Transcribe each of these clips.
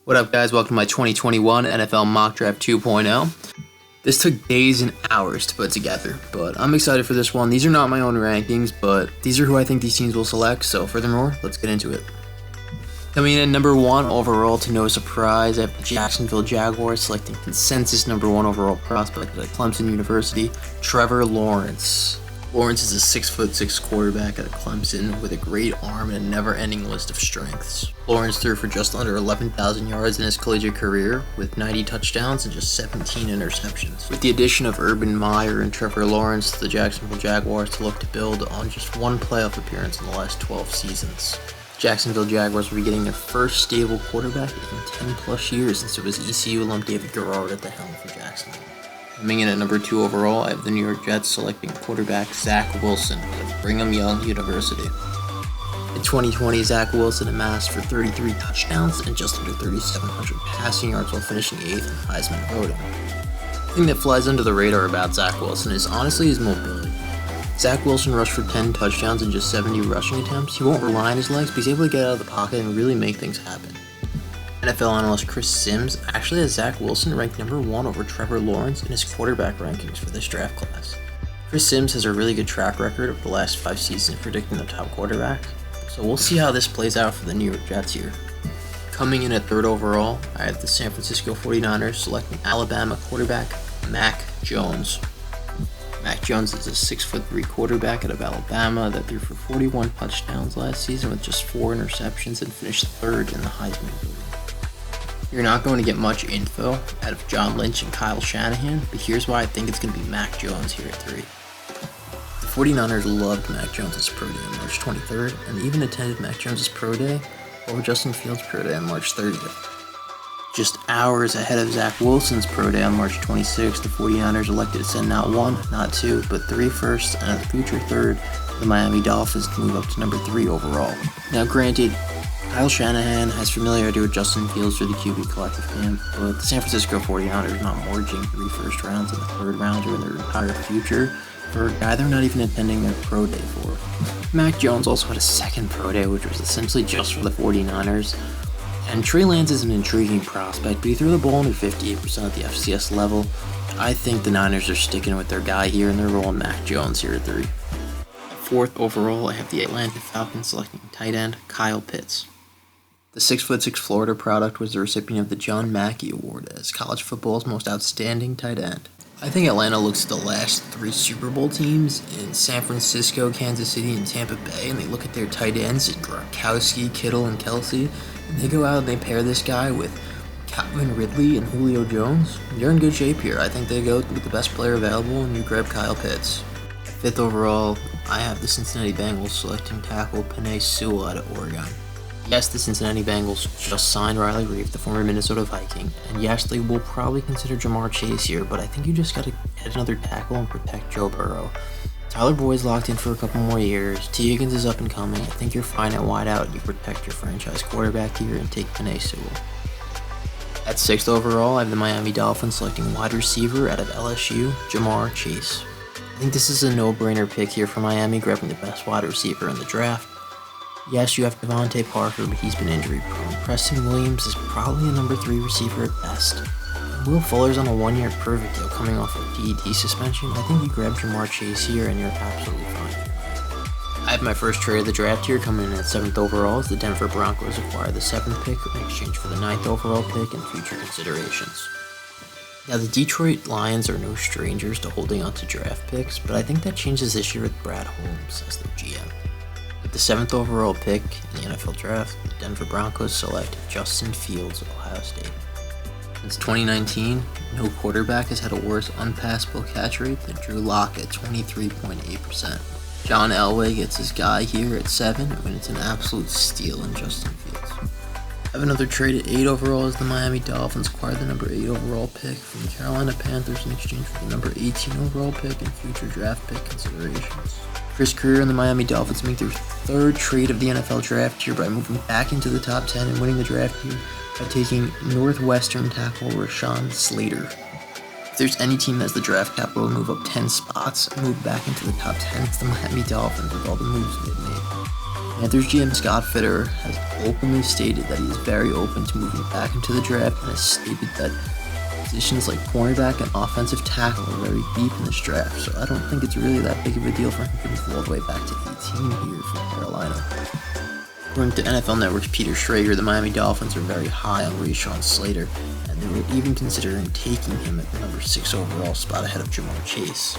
What up, guys? Welcome to my 2021 NFL Mock Draft 2.0. This took days and hours to put together, but I'm excited for this one. These are not my own rankings, but these are who I think these teams will select, so furthermore, let's get into it. Coming in at number 1 overall, to no surprise, I have the Jacksonville Jaguars selecting consensus number 1 overall prospect at Clemson University, Trevor Lawrence. Lawrence is a 6'6" quarterback at Clemson with a great arm and a never-ending list of strengths. Lawrence threw for just under 11,000 yards in his collegiate career, with 90 touchdowns and just 17 interceptions. With the addition of Urban Meyer and Trevor Lawrence, the Jacksonville Jaguars look to build on just one playoff appearance in the last 12 seasons. Jacksonville Jaguars will be getting their first stable quarterback in 10+ years since it was ECU alum David Garrard at the helm for Jacksonville. Coming in at number 2 overall, I have the New York Jets selecting quarterback Zach Wilson of Brigham Young University. In 2020, Zach Wilson amassed for 33 touchdowns and just under 3,700 passing yards while finishing 8th in Heisman voting. The thing that flies under the radar about Zach Wilson is honestly his mobility. Zach Wilson rushed for 10 touchdowns and just 70 rushing attempts. He won't rely on his legs, but he's able to get out of the pocket and really make things happen. NFL analyst Chris Sims actually has Zach Wilson ranked number 1 over Trevor Lawrence in his quarterback rankings for this draft class. Chris Sims has a really good track record over the last 5 seasons predicting the top quarterback, so we'll see how this plays out for the New York Jets here. Coming in at 3rd overall, I have the San Francisco 49ers selecting Alabama quarterback Mac Jones. Mac Jones is a 6'3" quarterback out of Alabama that threw for 41 touchdowns last season with just 4 interceptions and finished 3rd in the Heisman voting. You're not going to get much info out of John Lynch and Kyle Shanahan, but here's why I think it's going to be Mac Jones here at 3. The 49ers loved Mac Jones' pro day on March 23rd, and they even attended Mac Jones' pro day over Justin Fields' pro day on March 30th. Just hours ahead of Zach Wilson's pro day on March 26th, the 49ers elected to send not 1, not 2, but 3 firsts and a future 3rd to the Miami Dolphins to move up to number 3 overall. Now granted, Kyle Shanahan has familiarity with Justin Fields through the QB collective camp, but the San Francisco 49ers are not mortgaging 3 first rounds and a 3rd rounder in their entire future for a guy they're not even attending their pro day for. Mac Jones also had a 2nd pro day, which was essentially just for the 49ers. And Trey Lance is an intriguing prospect, but he threw the ball under 58% at the FCS level. I think the Niners are sticking with their guy here, and they're rolling Mac Jones here at 3. 4th overall, I have the Atlanta Falcons selecting tight end Kyle Pitts. The 6'6" Florida product was the recipient of the John Mackey Award as college football's most outstanding tight end. I think Atlanta looks at the last 3 Super Bowl teams in San Francisco, Kansas City, and Tampa Bay, and they look at their tight ends in Gronkowski, Kittle, and Kelsey, and they go out and they pair this guy with Calvin Ridley and Julio Jones. You're in good shape here. I think they go with the best player available, and you grab Kyle Pitts. 5th overall, I have the Cincinnati Bengals selecting tackle Penei Sewell out of Oregon. Yes, the Cincinnati Bengals just signed Riley Reef, the former Minnesota Viking, and yes, they will probably consider Jamar Chase here, but I think you just gotta get another tackle and protect Joe Burrow. Tyler Boyd's locked in for a couple more years, T. Higgins is up and coming, I think you're fine at wideout, and you protect your franchise quarterback here and take Penei Sewell. At 6th overall, I have the Miami Dolphins selecting wide receiver out of LSU, Jamar Chase. I think this is a no-brainer pick here for Miami, grabbing the best wide receiver in the draft. Yes, you have Devontae Parker, but he's been injury-prone. Preston Williams is probably a number 3 receiver at best. Will Fuller's on a 1-year prove-it deal coming off a PED suspension. I think you grab Jamar Chase here and you're absolutely fine. I have my first trade of the draft here coming in at 7th overall as the Denver Broncos acquire the 7th pick in exchange for the 9th overall pick and future considerations. Now, the Detroit Lions are no strangers to holding on to draft picks, but I think that changes this year with Brad Holmes as their GM. With the 7th overall pick in the NFL Draft, the Denver Broncos select Justin Fields of Ohio State. Since 2019, no quarterback has had a worse unpassable catch rate than Drew Lock at 23.8%. John Elway gets his guy here at 7, when it's an absolute steal in Justin Fields. I have another trade at 8 overall as the Miami Dolphins acquire the number 8 overall pick from the Carolina Panthers in exchange for the number 18 overall pick and future draft pick considerations. Chris Carrier and the Miami Dolphins make their 3rd trade of the NFL Draft here by moving back into the top 10 and winning the draft here by taking Northwestern tackle Rashawn Slater. If there's any team that has the draft capital to move up 10 spots and move back into the top 10, it's the Miami Dolphins with all the moves they've made. Panthers GM Scott Fitterer has openly stated that he is very open to moving back into the draft and has stated that positions like cornerback and offensive tackle are very deep in this draft, so I don't think it's really that big of a deal for him to move all the way back to 18 here for Carolina. According to NFL Network's Peter Schrager, the Miami Dolphins are very high on Rashawn Slater, and they were even considering taking him at the number 6 overall spot ahead of Jamar Chase.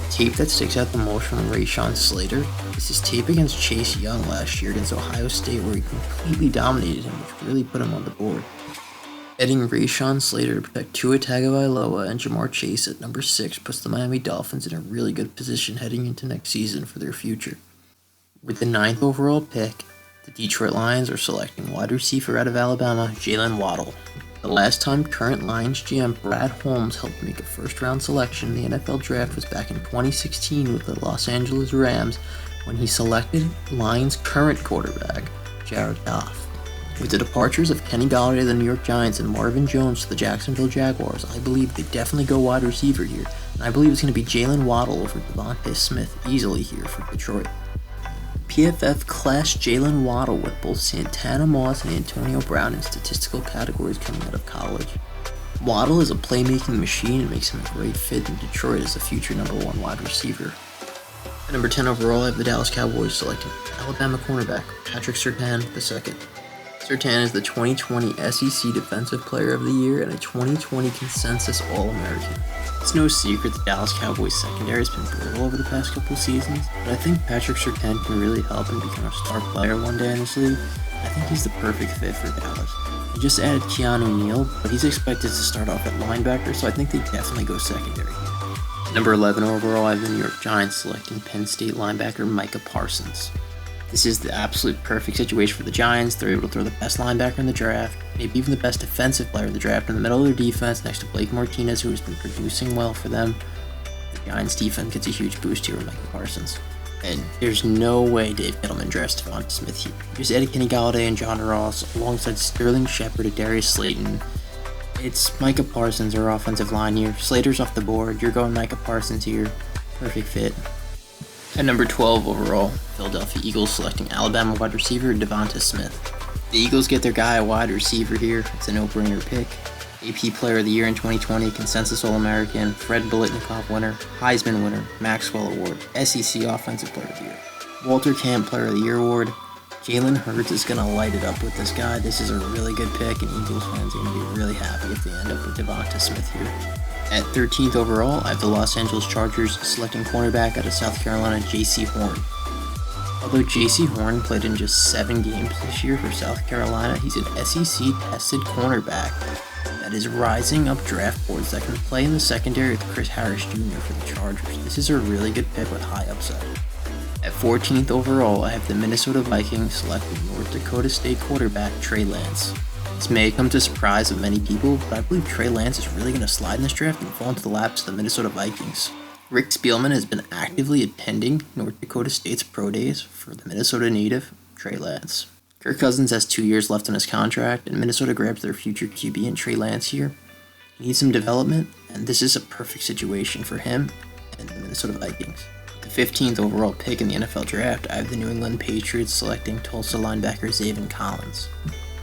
The tape that sticks out the most from Rashawn Slater is his tape against Chase Young last year against Ohio State, where he completely dominated him, which really put him on the board. Adding Rashawn Slater to protect Tua Tagovailoa and Jamar Chase at number 6 puts the Miami Dolphins in a really good position heading into next season for their future. With the 9th overall pick, the Detroit Lions are selecting wide receiver out of Alabama, Jalen Waddle. The last time current Lions GM Brad Holmes helped make a first-round selection in the NFL Draft was back in 2016 with the Los Angeles Rams when he selected Lions' current quarterback, Jared Goff. With the departures of Kenny Golladay to the New York Giants and Marvin Jones to the Jacksonville Jaguars, I believe they definitely go wide receiver here, and I believe it's going to be Jalen Waddle over Devontae Smith easily here for Detroit. PFF classed Jalen Waddle with both Santana Moss and Antonio Brown in statistical categories coming out of college. Waddle is a playmaking machine and makes him a great fit in Detroit as a future number 1 wide receiver. At number 10 overall, I have the Dallas Cowboys selecting Alabama cornerback Patrick Surtain II. Surtain is the 2020 SEC Defensive Player of the Year and a 2020 Consensus All-American. It's no secret the Dallas Cowboys secondary has been brutal over the past couple seasons, but I think Patrick Surtain can really help him become a star player one day in this league. I think he's the perfect fit for Dallas. They just added Keanu Neal, but he's expected to start off at linebacker, so I think they definitely go secondary. Number 11 overall, I have the New York Giants selecting Penn State linebacker Micah Parsons. This is the absolute perfect situation for the Giants. They're able to throw the best linebacker in the draft, maybe even the best defensive player in the draft in the middle of their defense next to Blake Martinez, who has been producing well for them. The Giants defense gets a huge boost here with Micah Parsons. And there's no way Dave Gettleman drafts Devontae Smith here. There's Eddie Kenny Golladay and John Ross alongside Sterling Shepard and Darius Slayton. It's Micah Parsons, our offensive line here. Slater's off the board. You're going Micah Parsons here. Perfect fit. At number 12 overall, Philadelphia Eagles selecting Alabama wide receiver Devonta Smith. The Eagles get their guy a wide receiver here. It's a no-brainer pick. AP Player of the Year in 2020, Consensus All-American, Fred Biletnikoff winner, Heisman winner, Maxwell Award, SEC Offensive Player of the Year, Walter Camp Player of the Year Award. Jalen Hurts is going to light it up with this guy. This is a really good pick, and Eagles fans are going to be really happy if they end up with Devonta Smith here. At 13th overall, I have the Los Angeles Chargers selecting cornerback out of South Carolina, J.C. Horn. Although J.C. Horn played in just 7 games this year for South Carolina, he's an SEC-tested cornerback that is rising up draft boards that can play in the secondary with Chris Harris Jr. for the Chargers. This is a really good pick with high upside. At 14th overall, I have the Minnesota Vikings selecting North Dakota State quarterback Trey Lance. This may come to the surprise of many people, but I believe Trey Lance is really going to slide in this draft and fall into the laps of the Minnesota Vikings. Rick Spielman has been actively attending North Dakota State's pro days for the Minnesota native, Trey Lance. Kirk Cousins has 2 years left on his contract, and Minnesota grabs their future QB in Trey Lance here. He needs some development, and this is a perfect situation for him and the Minnesota Vikings. The 15th overall pick in the NFL Draft, I have the New England Patriots selecting Tulsa linebacker Zaven Collins.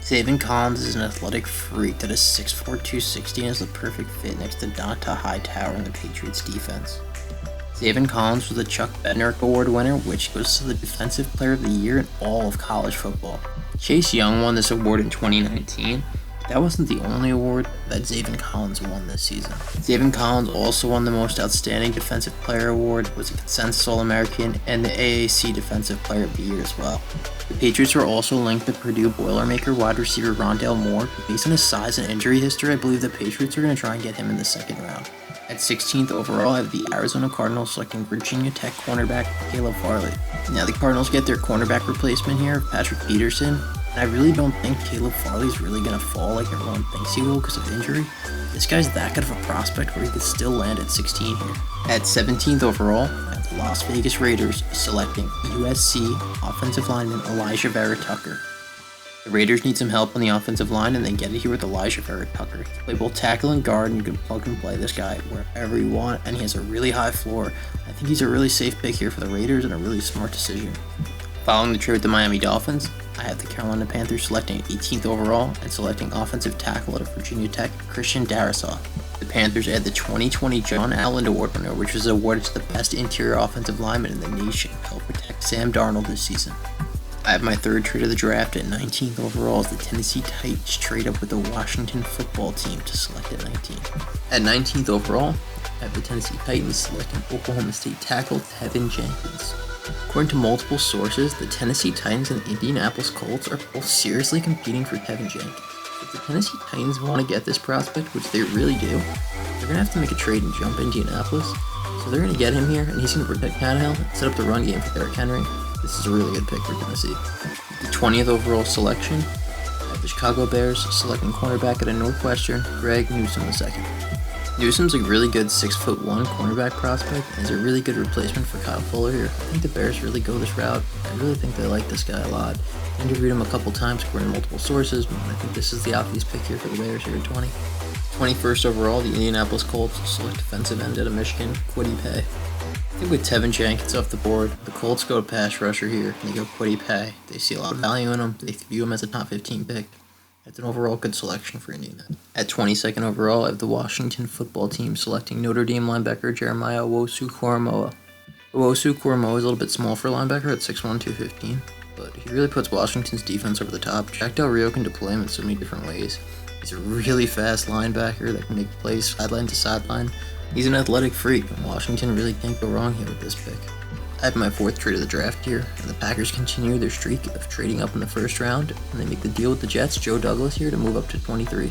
Zaven Collins is an athletic freak that is 6'4", 260 and is the perfect fit next to Donta Hightower in the Patriots defense. Zaven Collins was a Chuck Bednarik Award winner, which goes to the Defensive Player of the Year in all of college football. Chase Young won this award in 2019. That wasn't the only award that Zaven Collins won this season. Zaven Collins also won the Most Outstanding Defensive Player Award, was a Consensus All-American, and the AAC Defensive Player of the Year as well. The Patriots are also linked to Purdue Boilermaker wide receiver Rondale Moore. Based on his size and injury history, I believe the Patriots are going to try and get him in the second round. At 16th overall, I have the Arizona Cardinals selecting Virginia Tech cornerback Caleb Farley. Now, the Cardinals get their cornerback replacement here, Patrick Peterson. And I really don't think Caleb Farley's really going to fall like everyone thinks he will because of injury. This guy's that good of a prospect where he could still land at 16 here. At 17th overall, I have the Las Vegas Raiders selecting USC offensive lineman Elijah Vera Tucker. The Raiders need some help on the offensive line, and they get it here with Elijah Vera Tucker. He can play both tackle and guard, and you can plug and play this guy wherever you want, and he has a really high floor. I think he's a really safe pick here for the Raiders and a really smart decision. Following the trade with the Miami Dolphins, I have the Carolina Panthers selecting 18th overall and selecting offensive tackle out of Virginia Tech, Christian Darrisaw. The Panthers add the 2020 John Allen Award winner, which was awarded to the best interior offensive lineman in the nation, to help protect Sam Darnold this season. I have my third trade of the draft at 19th overall as the Tennessee Titans trade up with the Washington football team to select at 19. At 19th overall, I have the Tennessee Titans selecting Oklahoma State tackle Tevin Jenkins. According to multiple sources, the Tennessee Titans and the Indianapolis Colts are both seriously competing for Tevin Jenkins. If the Tennessee Titans want to get this prospect, which they really do, they're going to have to make a trade and jump Indianapolis. So they're going to get him here, and he's going to protect Tannehill and set up the run game for Derrick Henry. This is a really good pick for Tennessee. The 20th overall selection, I have the Chicago Bears selecting cornerback at a Northwestern, Greg Newsome II. Newsome's a really good 6'1" cornerback prospect and is a really good replacement for Kyle Fuller here. I think the Bears really go this route. I really think they like this guy a lot. I interviewed him a couple times according to multiple sources, but I think this is the obvious pick here for the Bears here at 20. 21st overall, the Indianapolis Colts select defensive end out of Michigan, Kwity Paye. I think with Tevin Jenkins off the board, the Colts go to pass rusher here, and they go Kwity Paye. They see a lot of value in him. They view him as a top 15 pick. It's an overall good selection for Indiana. At 22nd overall, I have the Washington football team selecting Notre Dame linebacker Jeremiah Owusu-Koramoah. Owusu-Koramoah is a little bit small for a linebacker at 6'1", 215, but he really puts Washington's defense over the top. Jack Del Rio can deploy him in so many different ways. He's a really fast linebacker that can make plays sideline to sideline. He's an athletic freak, and Washington really can't go wrong here with this pick. I have my fourth trade of the draft here, and the Packers continue their streak of trading up in the first round, and they make the deal with the Jets, Joe Douglas here, to move up to 23.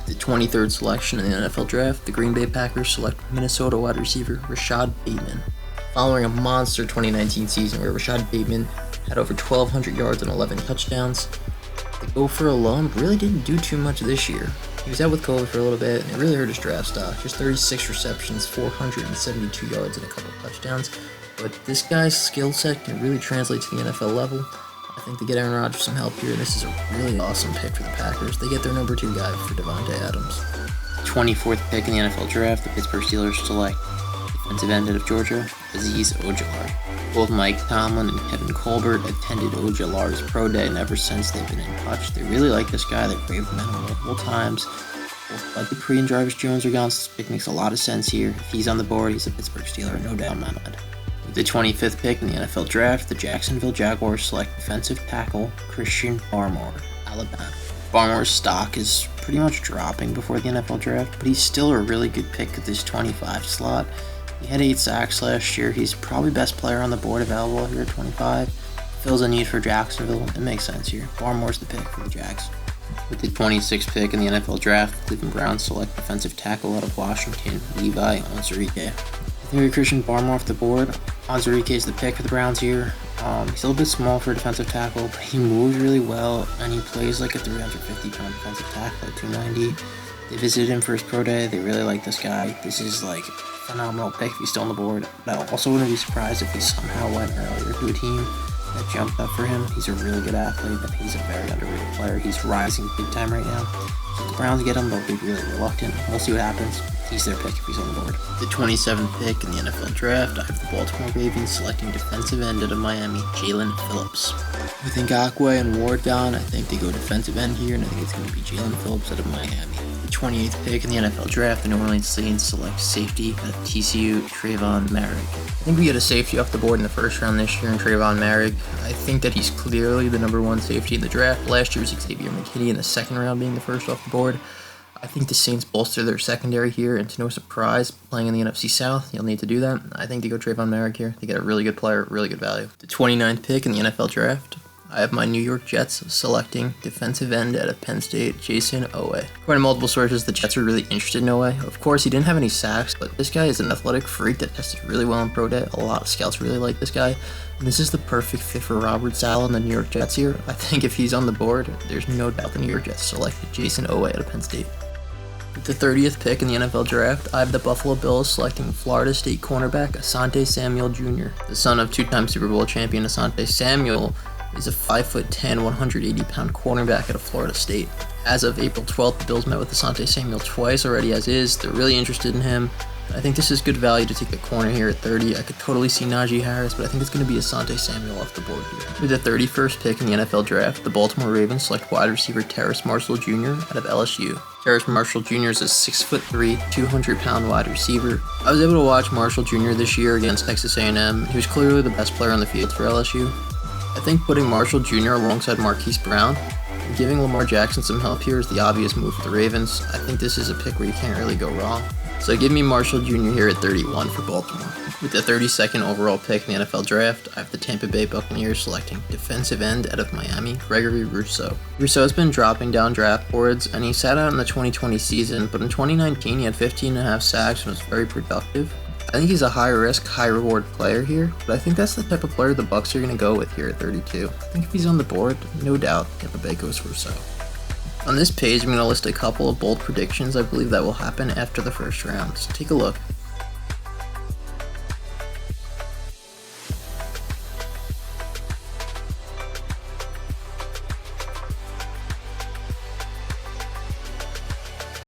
The 23rd selection in the NFL draft, the Green Bay Packers select Minnesota wide receiver Rashad Bateman. Following a monster 2019 season where Rashad Bateman had over 1,200 yards and 11 touchdowns, the Gopher alum really didn't do too much this year. He was out with COVID for a little bit, and it really hurt his draft stock. Just 36 receptions, 472 yards, and a couple touchdowns. But this guy's skill set can really translate to the NFL level. I think they get Aaron Rodgers some help here, and this is a really awesome pick for the Packers. They get their number 2 guy for Devontae Adams. 24th pick in the NFL draft, the Pittsburgh Steelers select defensive end out of Georgia, Azeez Ojulari. Both Mike Tomlin and Kevin Colbert attended Ojulari's pro day, and ever since they've been in touch. They really like this guy. They've raved him out multiple times. Both Bud Dupree and Jarvis Jones are gone, so this pick makes a lot of sense here. If he's on the board, he's a Pittsburgh Steeler, no doubt in my mind. With the 25th pick in the NFL draft, the Jacksonville Jaguars select defensive tackle Christian Barmore, Alabama. Barmore's stock is pretty much dropping before the NFL draft, but he's still a really good pick at this 25 slot. He had 8 sacks last year. He's probably best player on the board available here at 25. Fills a need for Jacksonville. It makes sense here. Barmore's the pick for the Jags. With the 26th pick in the NFL draft, the Cleveland Browns select defensive tackle out of Washington, Levi Onwuzurike. I think Christian Barmore off the board. Onwuzurike is the pick for the Browns here. He's a little bit small for a defensive tackle, but he moves really well, and he plays like a 350-pound defensive tackle at 290. They visited him for his pro day. They really like this guy. This is like a phenomenal pick if he's still on the board. But I also wouldn't be surprised if he somehow went earlier to a team that jumped up for him. He's a really good athlete, and he's a very underrated player. He's rising big time right now. So if the Browns get him, they'll be really reluctant. We'll see what happens. He's their pick if he's on the board. The 27th pick in the NFL draft, I have the Baltimore Ravens selecting defensive end out of Miami, Jalen Phillips. With Ngakoue and Ward gone, I think they go defensive end here, and I think it's going to be Jalen Phillips out of Miami. The 28th pick in the NFL draft, the New Orleans Saints select safety out of TCU, Trayvon Merrick. I think we get a safety off the board in the first round this year in Trayvon Merrick. I think that he's clearly the number 1 safety in the draft. Last year was Xavier McKinney in the second round being the first off the board. I think the Saints bolster their secondary here, and to no surprise, playing in the NFC South, you'll need to do that. I think they go Trayvon Merrick here. They get a really good player, really good value. The 29th pick in the NFL draft, I have my New York Jets selecting defensive end out of Penn State, Jayson Oweh. According to multiple sources, the Jets are really interested in Oweh. Of course, he didn't have any sacks, but this guy is an athletic freak that tested really well in pro day. A lot of scouts really like this guy, and this is the perfect fit for Robert Saleh and the New York Jets here. I think if he's on the board, there's no doubt the New York Jets selected Jayson Oweh out of Penn State. With the 30th pick in the NFL draft, I have the Buffalo Bills selecting Florida State cornerback Asante Samuel Jr. The son of 2-time Super Bowl champion Asante Samuel is a 5'10", 180-pound cornerback out of Florida State. As of April 12th, the Bills met with Asante Samuel twice already as is. They're really interested in him. I think this is good value to take a corner here at 30. I could totally see Najee Harris, but I think it's going to be Asante Samuel off the board here. With the 31st pick in the NFL draft, the Baltimore Ravens select wide receiver Terrace Marshall Jr. out of LSU. Terrace Marshall Jr. is a 6'3", 200-pound wide receiver. I was able to watch Marshall Jr. this year against Texas A&M. He was clearly the best player on the field for LSU. I think putting Marshall Jr. alongside Marquise Brown and giving Lamar Jackson some help here is the obvious move for the Ravens. I think this is a pick where you can't really go wrong. So give me Marshall Jr. here at 31 for Baltimore. With the 32nd overall pick in the NFL draft, I have the Tampa Bay Buccaneers selecting defensive end out of Miami, Gregory Rousseau. Rousseau has been dropping down draft boards, and he sat out in the 2020 season, but in 2019 he had 15.5 sacks and was very productive. I think he's a high-risk, high-reward player here, but I think that's the type of player the Bucs are going to go with here at 32. I think if he's on the board, no doubt, Tampa Bay goes Rousseau. On this page, I'm going to list a couple of bold predictions I believe that will happen after the first round, so take a look.